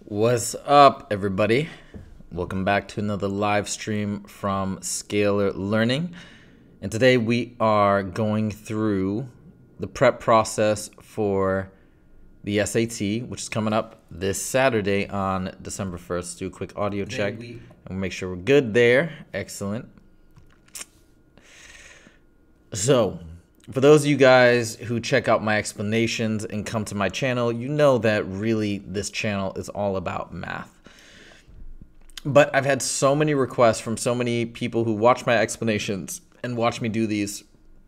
What's up, everybody? Welcome back to another live stream from Scalar Learning. And today we are going through the prep process for the SAT, which is coming up this Saturday on December 1st. Do a quick audio check and we'll make sure we're good there. Excellent. So, for those of you guys who check out my explanations and come to my channel, you know that really this channel is all about math. But I've had so many requests from so many people who watch my explanations and watch me do these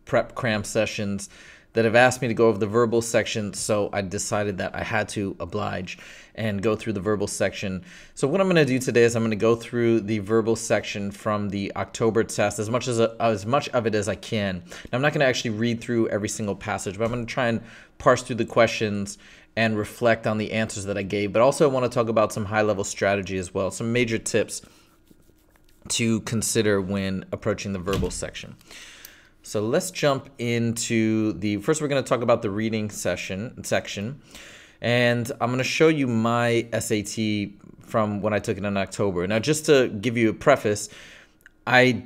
prep cram sessions that have asked me to go over the verbal section, so I decided that I had to oblige and go through the verbal section. So what I'm going to do today is I'm going to go through the verbal section from the October test as much of it as I can. Now, I'm not going to actually read through every single passage, but I'm going to try and parse through the questions and reflect on the answers that I gave. But also I want to talk about some high-level strategy as well, some major tips to consider when approaching the verbal section. So let's jump into first we're going to talk about the reading section, and I'm going to show you my SAT from when I took it in October. Now, just to give you a preface, the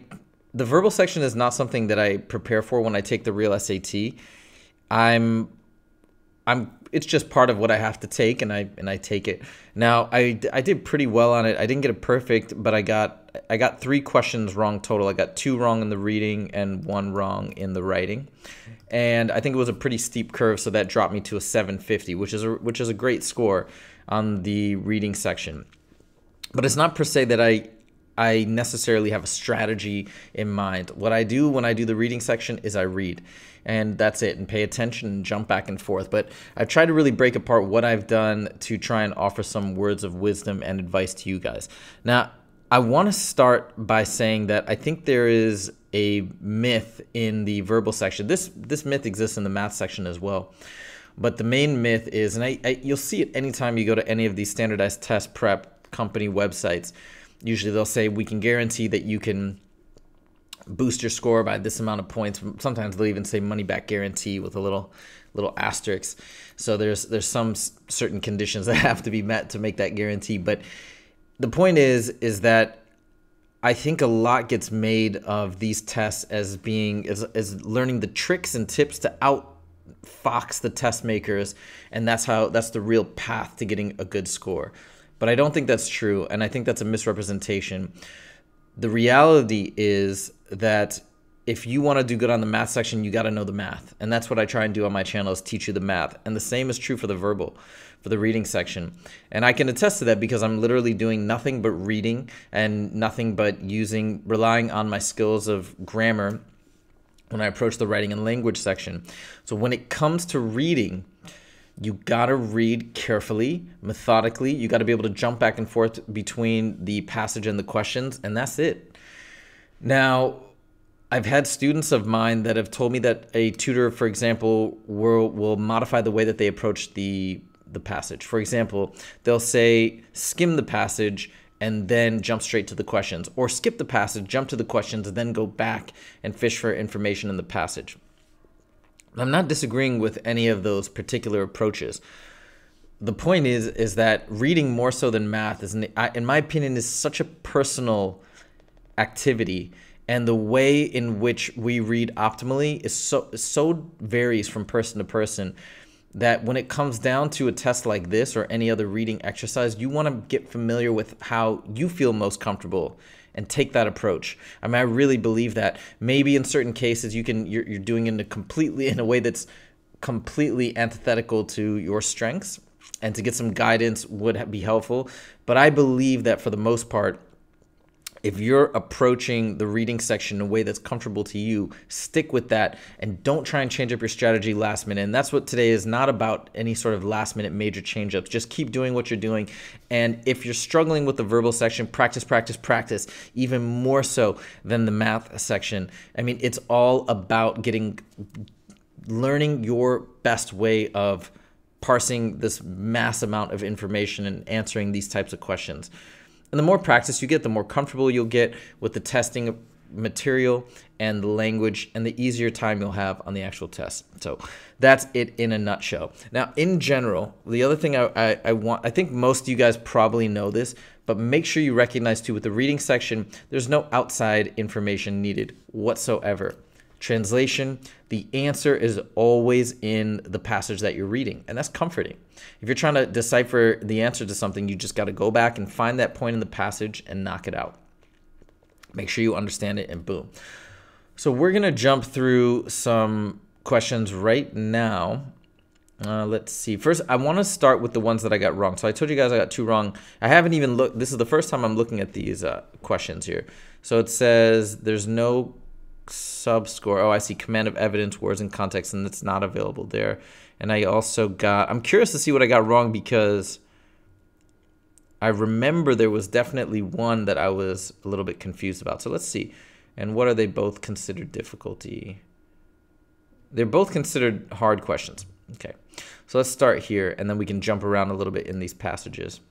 verbal section is not something that I prepare for when I take the real SAT. It's just part of what I have to take, and I take it. Now, I did pretty well on it. I didn't get it perfect, but I got 3 questions wrong total. I got 2 wrong in the reading and 1 wrong in the writing. And I think it was a pretty steep curve, so that dropped me to a 750, which is a great score on the reading section. But it's not per se that I necessarily have a strategy in mind. What I do when I do the reading section is I read, and that's it, and pay attention and jump back and forth. But I've tried to really break apart what I've done to try and offer some words of wisdom and advice to you guys. Now, I want to start by saying that I think there is a myth in the verbal section. This myth exists in the math section as well. But the main myth is, and you'll see it anytime you go to any of these standardized test prep company websites. Usually they'll say, we can guarantee that you can boost your score by this amount of points. Sometimes they'll even say money back guarantee with a little asterisk. So there's some certain conditions that have to be met to make that guarantee. But the point is that I think a lot gets made of these tests as learning the tricks and tips to outfox the test makers, and that's the real path to getting a good score. But I don't think that's true, and I think that's a misrepresentation. The reality is that if you want to do good on the math section, you got to know the math. And that's what I try and do on my channel, is teach you the math. And the same is true for the reading section. And I can attest to that because I'm literally doing nothing but reading and nothing but relying on my skills of grammar when I approach the writing and language section. So when it comes to reading, you gotta read carefully, methodically. You gotta be able to jump back and forth between the passage and the questions, and that's it. Now, I've had students of mine that have told me that a tutor, for example, will modify the way that they approach the passage. For example, they'll say, skim the passage and then jump straight to the questions, or skip the passage, jump to the questions, and then go back and fish for information in the passage. I'm not disagreeing with any of those particular approaches. The point is that reading more so than math in my opinion, is such a personal activity, and the way in which we read optimally is so varies from person to person, that when it comes down to a test like this or any other reading exercise, you want to get familiar with how you feel most comfortable and take that approach. I mean, I really believe that maybe in certain cases you're doing it in a way that's completely antithetical to your strengths, and to get some guidance would be helpful. But I believe that for the most part, if you're approaching the reading section in a way that's comfortable to you, stick with that and don't try and change up your strategy last minute. And that's what today is not about, any sort of last minute major change ups. Just keep doing what you're doing. And if you're struggling with the verbal section, practice, practice, practice, even more so than the math section. I mean, it's all about learning your best way of parsing this mass amount of information and answering these types of questions. And the more practice you get, the more comfortable you'll get with the testing material and the language and the easier time you'll have on the actual test. So that's it in a nutshell. Now, in general, the other thing I think most of you guys probably know this, but make sure you recognize too, with the reading section, there's no outside information needed whatsoever. Translation, the answer is always in the passage that you're reading, and that's comforting. If you're trying to decipher the answer to something, you just got to go back and find that point in the passage and knock it out. Make sure you understand it, and boom. So we're going to jump through some questions right now. Let's see. First, I want to start with the ones that I got wrong. So I told you guys I got 2 wrong. I haven't even looked. This is the first time I'm looking at these questions here. So it says there's no subscore. Oh, I see command of evidence, words and context, and it's not available there. And I also got, I'm curious to see what I got wrong because I remember there was definitely one that I was a little bit confused about. So let's see. And what are they both considered difficulty? They're both considered hard questions. Okay. So let's start here, and then we can jump around a little bit in these passages.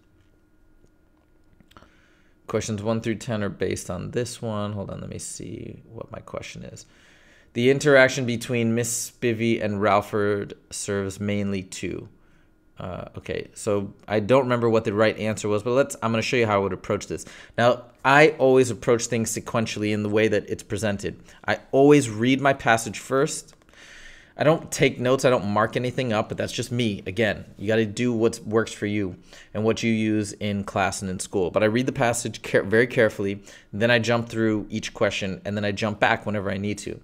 Questions 1 through 10 are based on this one. Hold on, let me see what my question is. The interaction between Miss Spivey and Ralford serves mainly to. Okay, so I don't remember what the right answer was, but I'm going to show you how I would approach this. Now, I always approach things sequentially in the way that it's presented. I always read my passage first. I don't take notes. I don't mark anything up, but that's just me. Again, you got to do what works for you and what you use in class and in school. But I read the passage very carefully. Then I jump through each question, and then I jump back whenever I need to.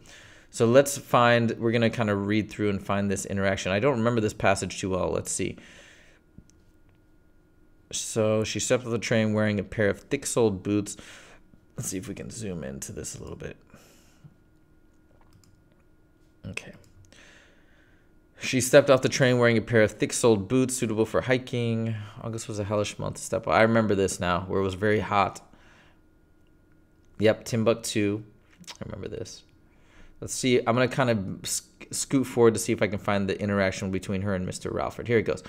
So let's find, we're going to kind of read through and find this interaction. I don't remember this passage too well. Let's see. So she stepped off the train wearing a pair of thick-soled boots. Let's see if we can zoom into this a little bit. Okay. She stepped off the train wearing a pair of thick-soled boots suitable for hiking. August was a hellish month to step off. I remember this now, where it was very hot. Yep, Timbuktu. I remember this. Let's see. I'm going to kind of scoot forward to see if I can find the interaction between her and Mr. Ralford. Here it goes.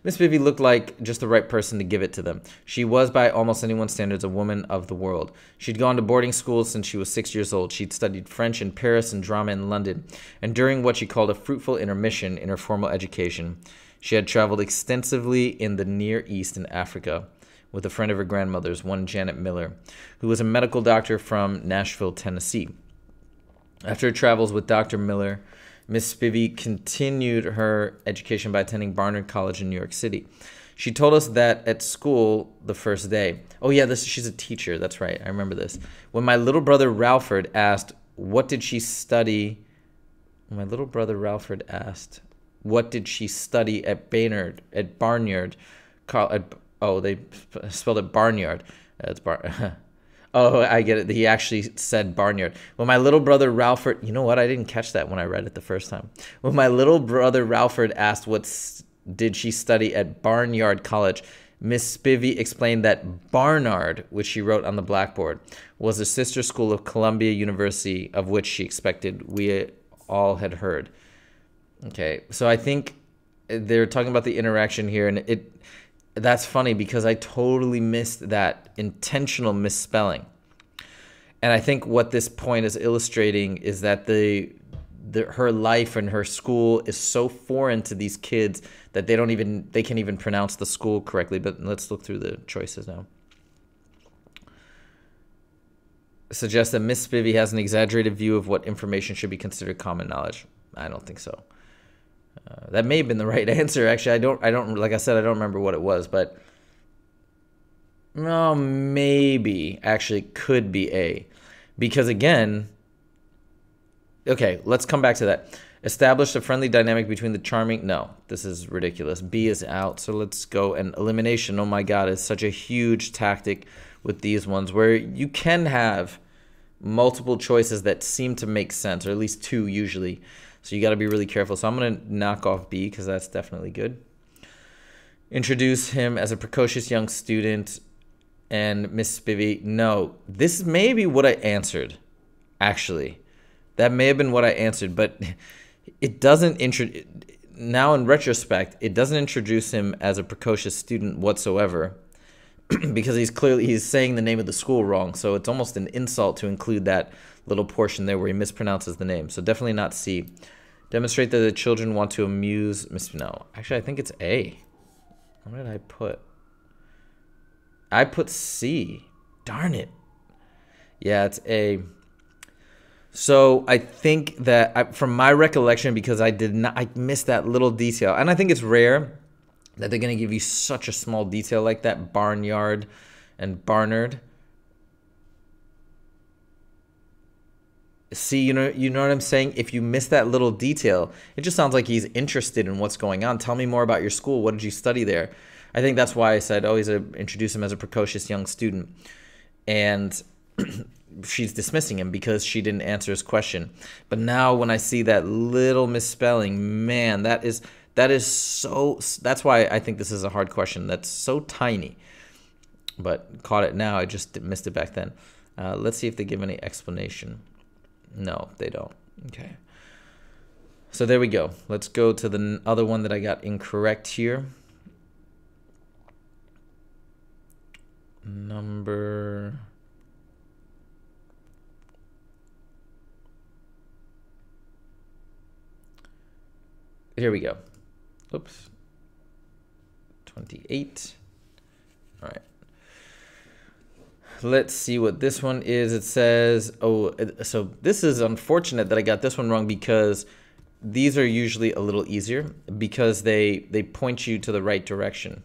Miss Spivey looked like just the right person to give it to them. She was, by almost anyone's standards, a woman of the world. She'd gone to boarding school since she was 6 years old. She'd studied French in Paris and drama in London. And during what she called a fruitful intermission in her formal education, she had traveled extensively in the Near East and Africa with a friend of her grandmother's, one Janet Miller, who was a medical doctor from Nashville, Tennessee. After her travels with Dr. Miller, Miss Spivey continued her education by attending Barnard College in New York City. She told us that at school the first day. Oh yeah, she's a teacher. That's right. I remember this. When my little brother Ralford asked, what did she study? My little brother Ralford asked, what did she study at Barnard? Oh, they spelled it Barnyard. It's Oh, I get it. He actually said Barnyard. When my little brother Ralford, you know what? I didn't catch that when I read it the first time. When my little brother Ralford asked did she study at Barnyard College, Miss Spivey explained that Barnard, which she wrote on the blackboard, was a sister school of Columbia University, of which she expected we all had heard. Okay, so I think they're talking about the interaction here, and that's funny because I totally missed that intentional misspelling. And I think what this point is illustrating is that her life and her school is so foreign to these kids that they can't even pronounce the school correctly. But let's look through the choices now. It suggests that Miss Spivey has an exaggerated view of what information should be considered common knowledge. I don't think so. That may have been the right answer. Actually, I don't. Like I said, I don't remember what it was, but no, maybe actually could be A, because again. Okay, let's come back to that. Established a friendly dynamic between the charming. No, this is ridiculous. B is out. So let's go. And elimination. Oh my God, is such a huge tactic with these ones where you can have multiple choices that seem to make sense, or at least 2 usually. So you got to be really careful. So I'm going to knock off B because that's definitely good. Introduce him as a precocious young student. And Miss Spivey, no. This may be what I answered, actually. That may have been what I answered, but it doesn't now in retrospect, it doesn't introduce him as a precocious student whatsoever. because he's saying the name of the school wrong. So it's almost an insult to include that little portion there where he mispronounces the name. So definitely not C. Demonstrate that the children want to amuse no. Actually, I think it's A. What did I put? I put C. Darn it. Yeah, it's A. So I think that from my recollection, because I missed that little detail, and I think it's rare that they're going to give you such a small detail like that, barnyard and barnard. See, you know what I'm saying? If you miss that little detail, it just sounds like he's interested in what's going on. Tell me more about your school. What did you study there? I think that's why I said always introduce him as a precocious young student. And she's dismissing him because she didn't answer his question. But now when I see that little misspelling, man, that's why I think this is a hard question. That's so tiny. But caught it now. I just missed it back then. Let's see if they give any explanation. No, they don't. Okay. So there we go. Let's go to the other one that I got incorrect here. Number... Here we go. Oops. 28. All right. Let's see what this one is. It says, oh, so this is unfortunate that I got this one wrong because these are usually a little easier because they point you to the right direction.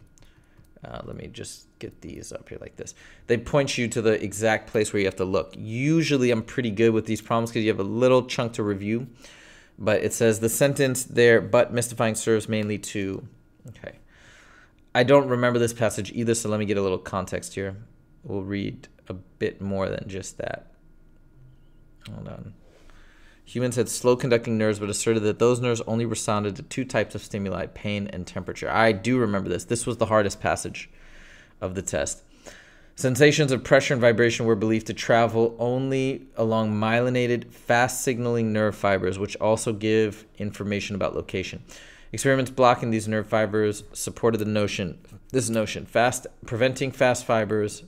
Let me just get these up here like this. They point you to the exact place where you have to look. Usually I'm pretty good with these problems because you have a little chunk to review. But it says the sentence there, but mystifying serves mainly to, okay. I don't remember this passage either, so let me get a little context here. We'll read a bit more than just that. Hold on. Humans had slow conducting nerves, but asserted that those nerves only responded to two types of stimuli, pain and temperature. I do remember this. This was the hardest passage of the test. Sensations of pressure and vibration were believed to travel only along myelinated, fast signaling nerve fibers, which also give information about location. Experiments blocking these nerve fibers supported this notion, preventing fast fibers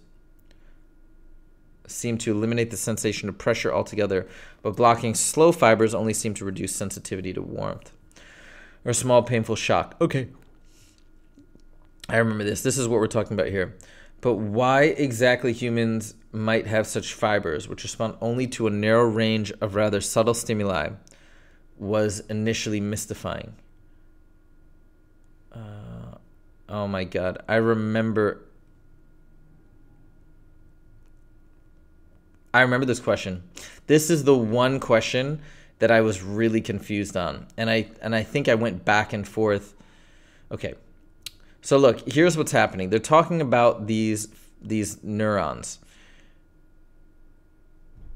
seem to eliminate the sensation of pressure altogether, but blocking slow fibers only seem to reduce sensitivity to warmth or small painful shock. Okay. I remember this. This is what we're talking about here. But why exactly humans might have such fibers, which respond only to a narrow range of rather subtle stimuli, was initially mystifying. Oh my God. I remember this question. This is the one question that I was really confused on. And I think I went back and forth. Okay. So look, here's what's happening. They're talking about these neurons.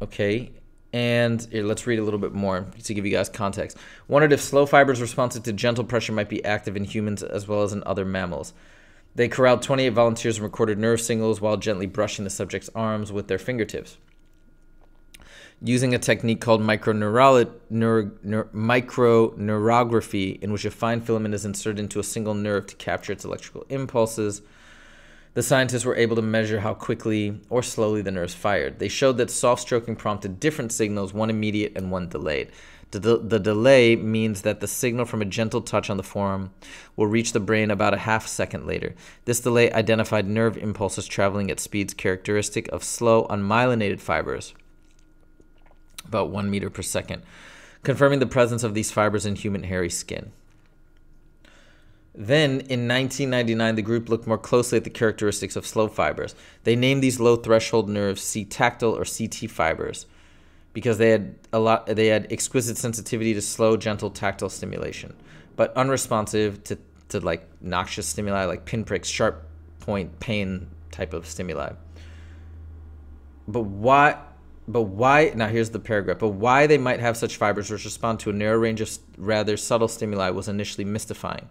Okay. And here, let's read a little bit more to give you guys context. Wondered if slow fibers responsive to gentle pressure might be active in humans as well as in other mammals. They corralled 28 volunteers and recorded nerve signals while gently brushing the subject's arms with their fingertips. Using a technique called microneurography, in which a fine filament is inserted into a single nerve to capture its electrical impulses, the scientists were able to measure how quickly or slowly the nerves fired. They showed that soft stroking prompted different signals, one immediate and one delayed. The delay means that the signal from a gentle touch on the forearm will reach the brain about a half second later. This delay identified nerve impulses traveling at speeds characteristic of slow, unmyelinated fibers, about 1 meter per second, confirming the presence of these fibers in human hairy skin. Then, in 1999, the group looked more closely at the characteristics of slow fibers. They named these low-threshold nerves C-tactile or CT fibers because they had exquisite sensitivity to slow, gentle tactile stimulation, but unresponsive to like noxious stimuli like pinpricks, sharp point, pain type of stimuli. But why, now here's the paragraph, but why they might have such fibers which respond to a narrow range of rather subtle stimuli was initially mystifying.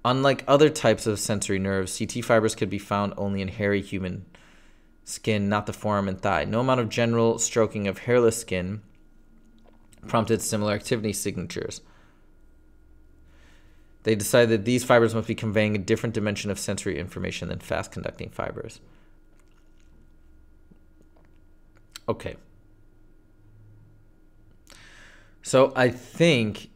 Unlike other types of sensory nerves, CT fibers could be found only in hairy human skin, not the forearm and thigh. No amount of general stroking of hairless skin prompted similar activity signatures. They decided that these fibers must be conveying a different dimension of sensory information than fast-conducting fibers. Okay. So I think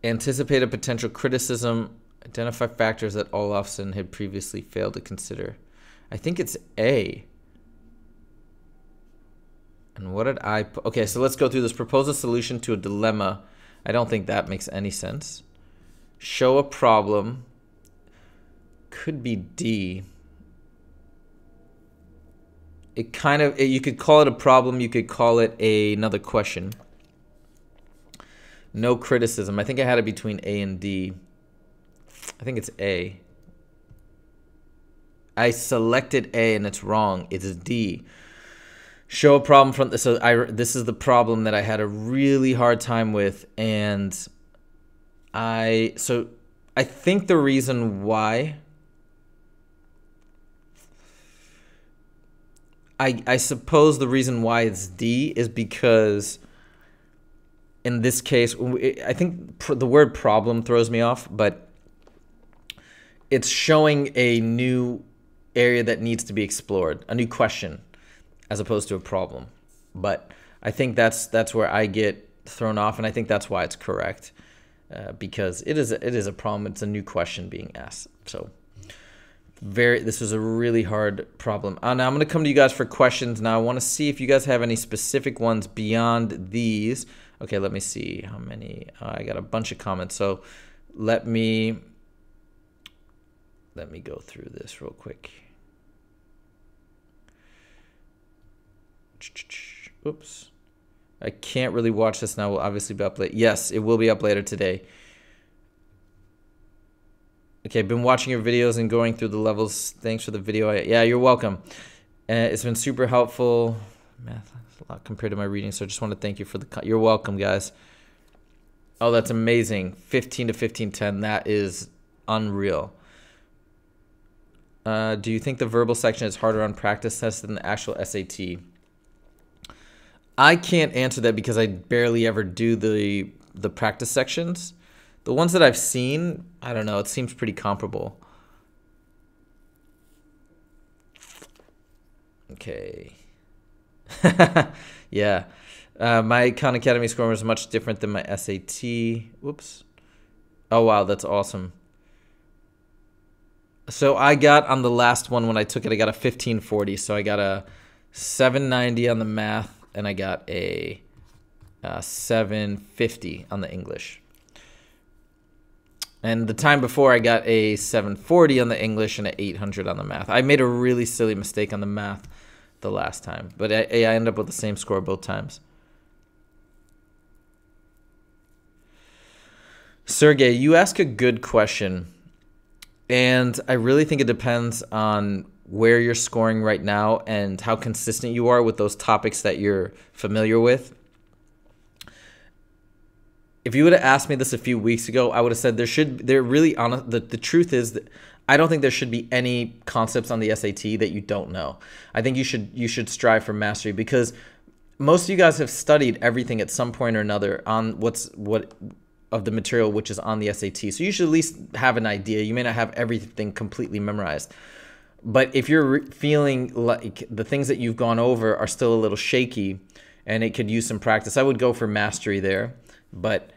anticipate a potential criticism, identify factors that Olafson had previously failed to consider. I think it's A. And what did I put? Okay, so let's go through this. Propose a solution to a dilemma. I don't think that makes any sense. Show a problem. Could be D. It kind of, you could call it a problem. You could call it another question. No criticism. I think I had it between A and D. I think it's A. I selected A and it's wrong. It's D. Show a problem from this. So this is the problem that I had a really hard time with, and I think the reason why I suppose the reason why it's D is because in this case, I think the word problem throws me off, but it's showing a new area that needs to be explored, a new question, as opposed to a problem. But I think that's where I get thrown off, and I think that's why it's correct, because it is a problem. It's a new question being asked. So this was a really hard problem. Now I'm going to come to you guys for questions. Now I want to see if you guys have any specific ones beyond these. Okay, let me see how many. I got a bunch of comments. So let me go through this real quick. Oops. I can't really watch this now. We'll obviously be up late. Yes, it will be up later today. Okay, been watching your videos and going through the levels. Thanks for the video. Yeah, you're welcome. It's been super helpful. Math is a lot compared to my reading, so I just want to thank you for you're welcome, guys. Oh, that's amazing. 15 to 15:10. That is unreal. Do you think the verbal section is harder on practice tests than the actual SAT? I can't answer that because I barely ever do the practice sections. The ones that I've seen, I don't know, it seems pretty comparable. Okay. Yeah. My Khan Academy score was much different than my SAT. Whoops. Oh, wow, that's awesome. So I got on the last one when I took it, I got a 1540. So I got a 790 on the math, and I got a 750 on the English. And the time before, I got a 740 on the English and an 800 on the math. I made a really silly mistake on the math the last time, but I ended up with the same score both times. Sergey, you ask a good question, and I really think it depends on where you're scoring right now and how consistent you are with those topics that you're familiar with. If you would have asked me this a few weeks ago, I would have said the truth is that I don't think there should be any concepts on the SAT that you don't know. I think you should strive for mastery, because most of you guys have studied everything at some point or another on what of the material which is on the SAT. So you should at least have an idea. You may not have everything completely memorized. But if you're feeling like the things that you've gone over are still a little shaky and it could use some practice, I would go for mastery there. But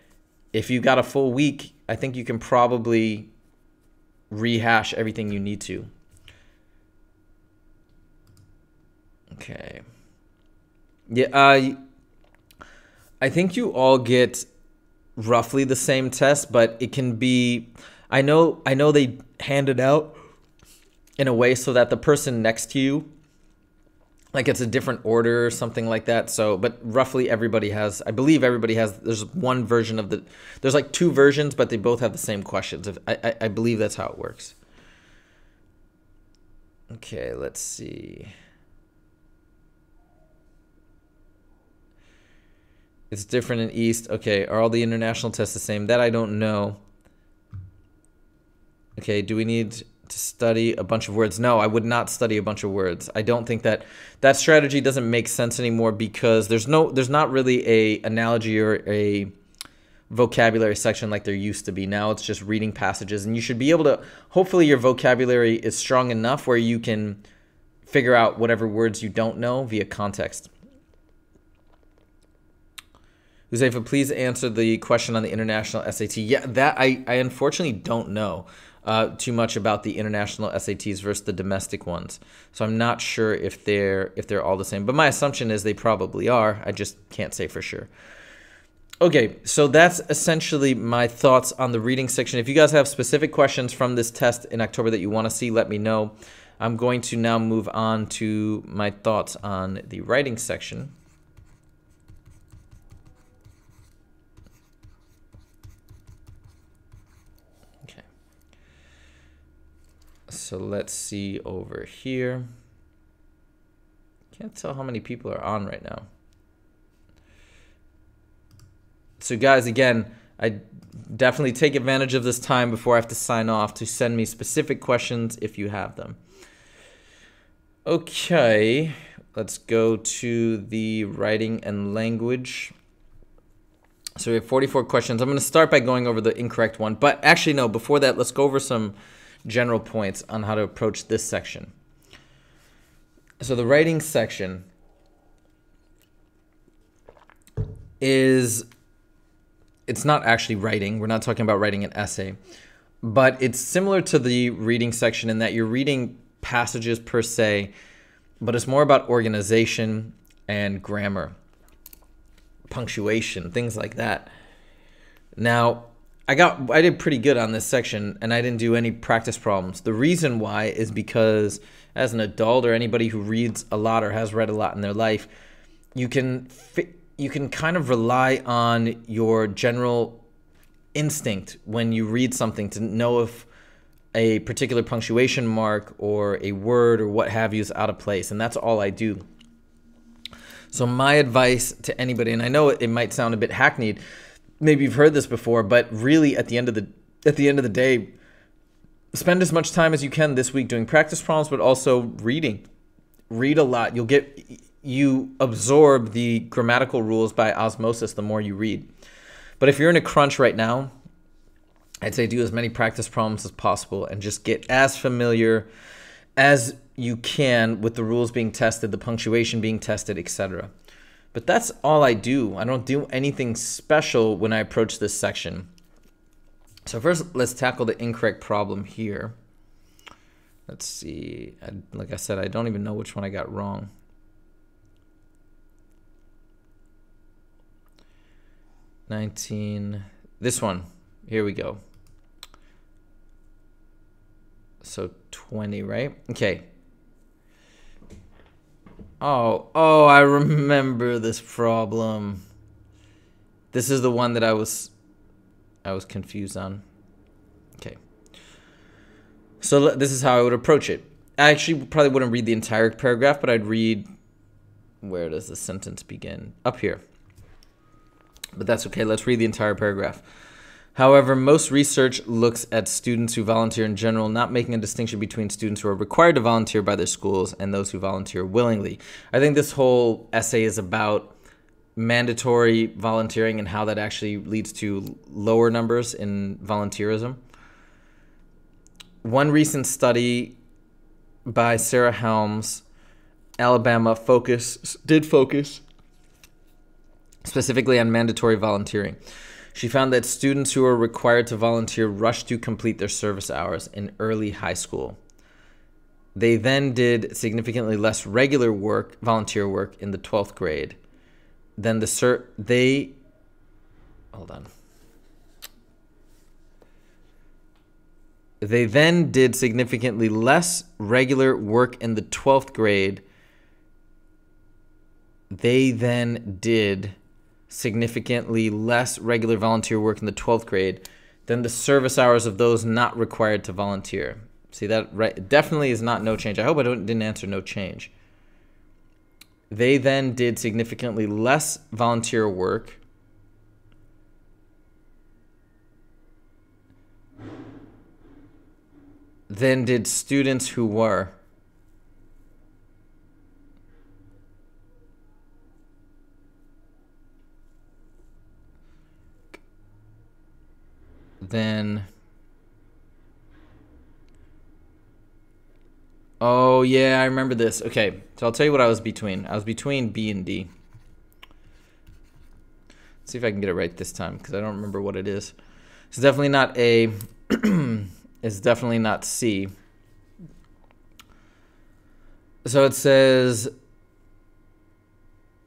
if you got a full week, I think you can probably rehash everything you need to. Okay. Yeah, I think you all get roughly the same test, but it can be, I know they hand it out in a way so that the person next to you, like it's a different order or something like that. So, but roughly everybody has, I believe everybody has, there's one version of there's like two versions, but they both have the same questions. I believe that's how it works. Okay, let's see. It's different in East. Okay, are all the international tests the same? That I don't know. Okay, do we need to study a bunch of words? No, I would not study a bunch of words. I don't think that strategy doesn't make sense anymore, because there's not really a analogy or a vocabulary section like there used to be. Now it's just reading passages, and you should be able to, hopefully your vocabulary is strong enough where you can figure out whatever words you don't know via context. Huzefa, please answer the question on the international SAT. Yeah, that I unfortunately don't know too much about the international SATs versus the domestic ones. So I'm not sure if they're all the same. But my assumption is they probably are. I just can't say for sure. Okay, so that's essentially my thoughts on the reading section. If you guys have specific questions from this test in October that you want to see, let me know. I'm going to now move on to my thoughts on the writing section. Okay. So let's see over here. Can't tell how many people are on right now. So guys, again, I definitely take advantage of this time before I have to sign off to send me specific questions if you have them. Okay, let's go to the writing and language. So we have 44 questions. I'm going to start by going over the incorrect one. But actually, no, before that, let's go over some general points on how to approach this section. So the writing section is... It's not actually writing. We're not talking about writing an essay. But it's similar to the reading section in that you're reading passages per se, but it's more about organization and grammar, punctuation, things like that. Now, I did pretty good on this section, and I didn't do any practice problems. The reason why is because as an adult or anybody who reads a lot or has read a lot in their life, you can kind of rely on your general instinct when you read something to know if a particular punctuation mark or a word or what have you is out of place, and that's all I do. So my advice to anybody, and I know it might sound a bit hackneyed, maybe you've heard this before, but really at the end of the day, spend as much time as you can this week doing practice problems, but also reading. Read a lot. You absorb the grammatical rules by osmosis the more you read. But if you're in a crunch right now, I'd say do as many practice problems as possible and just get as familiar as you can with the rules being tested, the punctuation being tested, etc. But that's all I do. I don't do anything special when I approach this section. So first, let's tackle the incorrect problem here. Let's see. Like I said, I don't even know which one I got wrong. 19, this one, here we go. So 20, right? Okay. Oh, I remember this problem. This is the one that I was confused on. Okay. So this is how I would approach it. I actually probably wouldn't read the entire paragraph, but I'd read, where does the sentence begin? Up here. But that's okay. Let's read the entire paragraph. However, most research looks at students who volunteer in general, not making a distinction between students who are required to volunteer by their schools and those who volunteer willingly. I think this whole essay is about mandatory volunteering and how that actually leads to lower numbers in volunteerism. One recent study by Sarah Helms, Alabama, did focus specifically on mandatory volunteering. She found that students who are required to volunteer rushed to complete their service hours in early high school. They then did significantly less regular volunteer work in the 12th grade. Then They then did significantly less regular work in the 12th grade. They then did significantly less regular volunteer work in the 12th grade than the service hours of those not required to volunteer. See that right? Definitely is not no change. I hope I didn't answer no change. They then did significantly less volunteer work than did students who were. then... Oh, yeah, I remember this. Okay, so I'll tell you what I was between. I was between B and D. Let's see if I can get it right this time, because I don't remember what it is. It's definitely not A. It's definitely not C. So it says...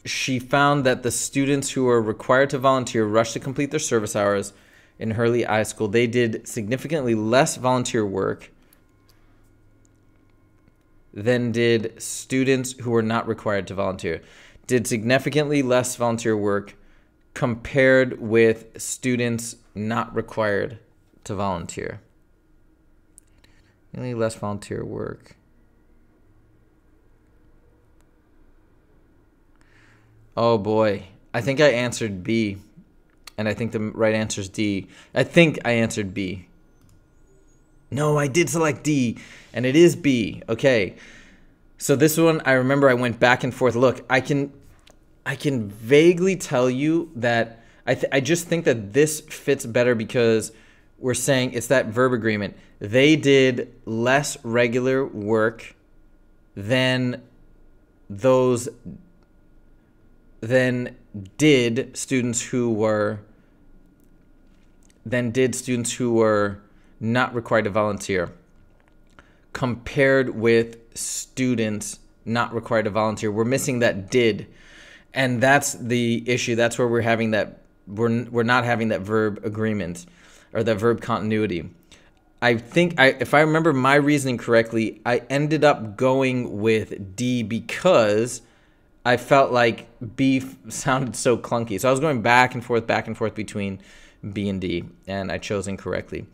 She found that the students who were required to volunteer rushed to complete their service hours in Hurley High School. They did significantly less volunteer work than did students who were not required to volunteer. Did significantly less volunteer work compared with students not required to volunteer. Only less volunteer work. Oh boy, I think I answered B, and I think the right answer is D. I think I answered B. No, I did select D, and it is B. Okay, so this one, I remember I went back and forth. Look, I can vaguely tell you that I just think that this fits better because we're saying it's that verb agreement. They did less regular work than those... Then did students who were not required to volunteer compared with students not required to volunteer. We're missing that did, and that's the issue. That's where we're having that we're not having that verb agreement or that verb continuity. I think if I remember my reasoning correctly, I ended up going with D because I felt like B sounded so clunky. So I was going back and forth between B and D, and I chose incorrectly.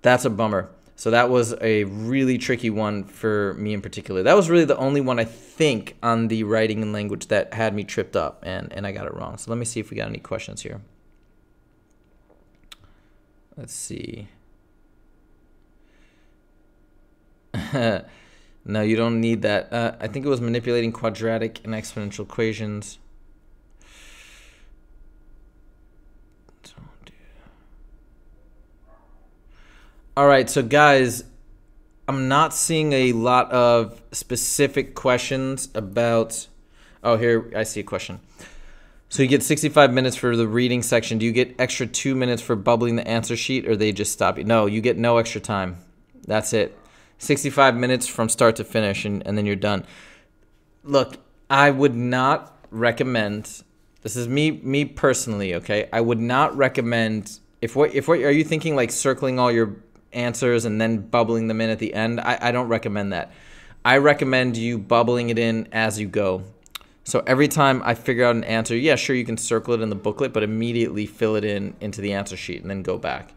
That's a bummer. So that was a really tricky one for me in particular. That was really the only one I think on the writing and language that had me tripped up, and I got it wrong. So let me see if we got any questions here. Let's see. No, you don't need that. I think it was manipulating quadratic and exponential equations. All right, so guys, I'm not seeing a lot of specific questions about... Oh, here, I see a question. So you get 65 minutes for the reading section. Do you get extra 2 minutes for bubbling the answer sheet, or they just stop you? No, you get no extra time. That's it. 65 minutes from start to finish, and then you're done. Look, I would not recommend, this is me personally, okay? I would not recommend, are you thinking like circling all your answers and then bubbling them in at the end? I don't recommend that. I recommend you bubbling it in as you go. So every time I figure out an answer, yeah, sure, you can circle it in the booklet, but immediately fill it into the answer sheet and then go back.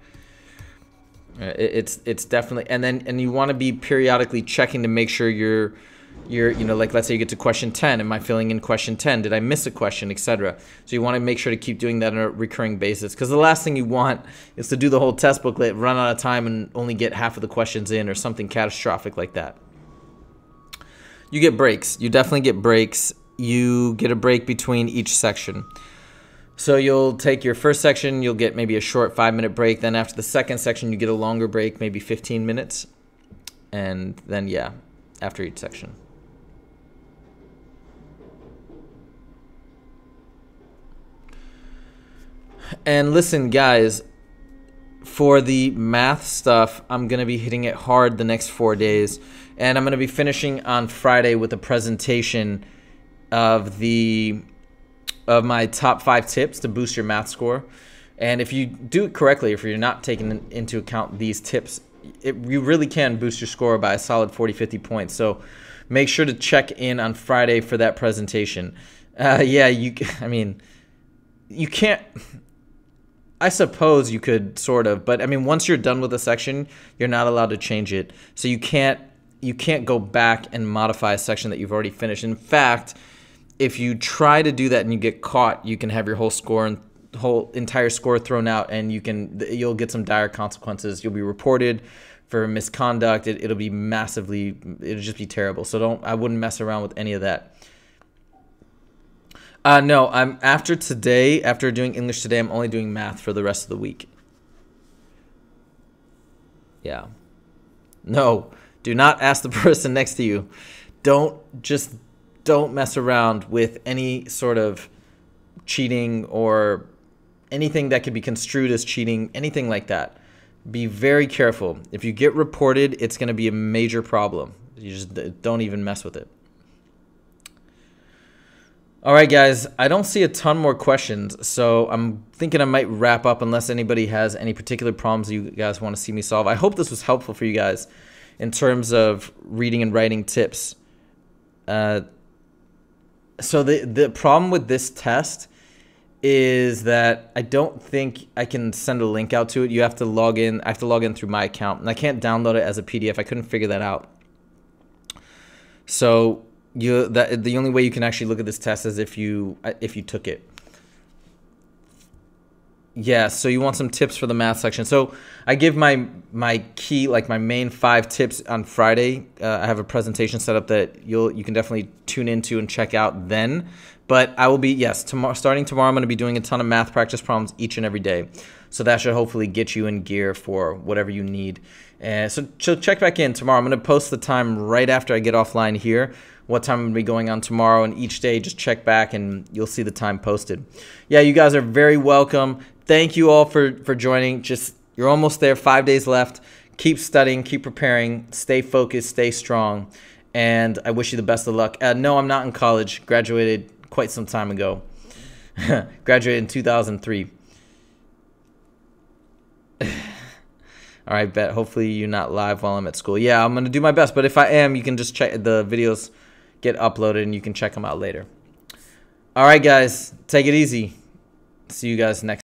It's definitely, and you want to be periodically checking to make sure you're like, let's say you get to question 10. Am I filling in question 10? Did I miss a question, etc.? So you want to make sure to keep doing that on a recurring basis, because the last thing you want is to do the whole test booklet, run out of time, and only get half of the questions in, or something catastrophic like that. You get breaks. You definitely get breaks. You get a break between each section. So you'll take your first section, you'll get maybe a short 5-minute break. Then after the second section, you get a longer break, maybe 15 minutes. And then, yeah, after each section. And listen, guys, for the math stuff, I'm going to be hitting it hard the next 4 days. And I'm going to be finishing on Friday with a presentation of my top 5 tips to boost your math score. And if you do it correctly, if you're not taking into account these tips, you really can boost your score by a solid 40-50 points. So make sure to check in on Friday for that presentation. Yeah, I mean, you can't... I suppose you could sort of, but I mean, once you're done with a section, you're not allowed to change it. So you can't go back and modify a section that you've already finished. In fact, if you try to do that and you get caught, you can have your whole entire score thrown out, and you'll get some dire consequences. You'll be reported for misconduct. It'll just be terrible. So I wouldn't mess around with any of that. No, after doing English today, I'm only doing math for the rest of the week. Yeah. No, do not ask the person next to you. Don't mess around with any sort of cheating or anything that could be construed as cheating, anything like that. Be very careful. If you get reported, it's going to be a major problem. You just don't even mess with it. All right, guys, I don't see a ton more questions, so I'm thinking I might wrap up unless anybody has any particular problems you guys want to see me solve. I hope this was helpful for you guys in terms of reading and writing tips. So the problem with this test is that I don't think I can send a link out to it. You have to log in. I have to log in through my account, and I can't download it as a PDF. I couldn't figure that out. So the only way you can actually look at this test is if you took it. Yeah, so you want some tips for the math section. So I give my key, like my main 5 tips on Friday. I have a presentation set up that you can definitely tune into and check out then. But I will be, yes, starting tomorrow, I'm going to be doing a ton of math practice problems each and every day. So that should hopefully get you in gear for whatever you need. So check back in tomorrow. I'm going to post the time right after I get offline here, what time I'm going to be going on tomorrow. And each day, just check back and you'll see the time posted. Yeah, you guys are very welcome. Thank you all for joining. You're almost there, 5 days left. Keep studying, keep preparing, stay focused, stay strong. And I wish you the best of luck. No, I'm not in college. Graduated quite some time ago. Graduated in 2003. All right, bet. Hopefully you're not live while I'm at school. Yeah, I'm going to do my best. But if I am, you can just check the videos get uploaded and you can check them out later. All right, guys. Take it easy. See you guys next